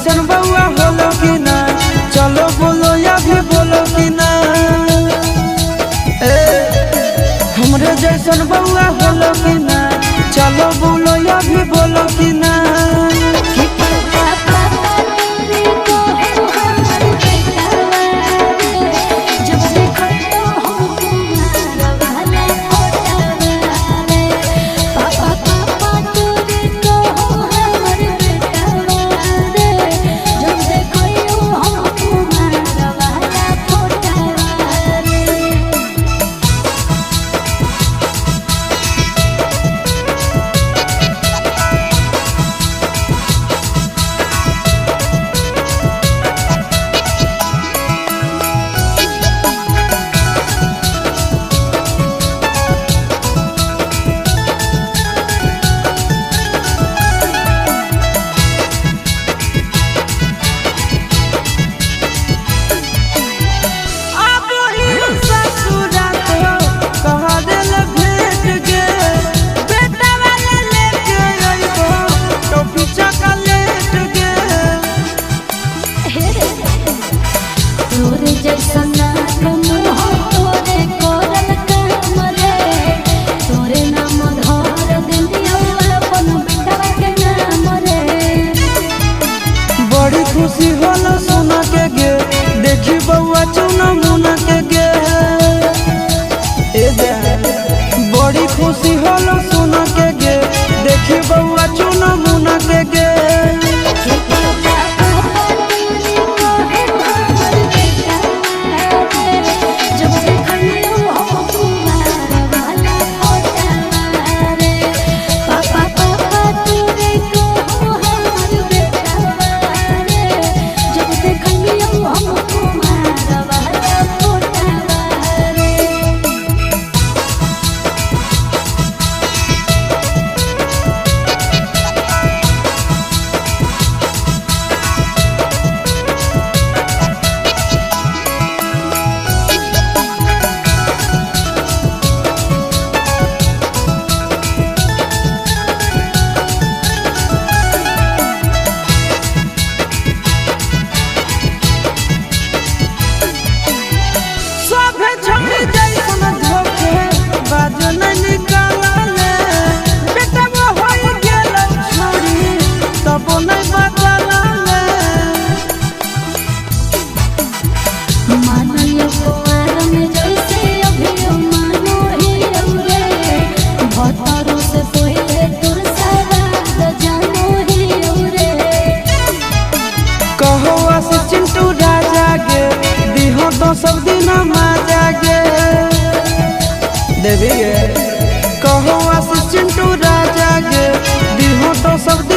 जैसन बउआ होलो कि ना, चलो बोलो या भी बोलो कि ना। हमरे जैसन बउआ होलो कि ना, चलो बोलो या भी बोलो कि ना। खुशी होला सोना के गे, देखी बउआ चुना मुना के गे। बड़ी खुशी होला सोना के गे, देखी बउआ चुना मुना के गे। चिंटू राजा गे, दिहो तो सब दिन माजा गे। देवी गे कहो चिंटू राजा गे, दिहो तो सब दिन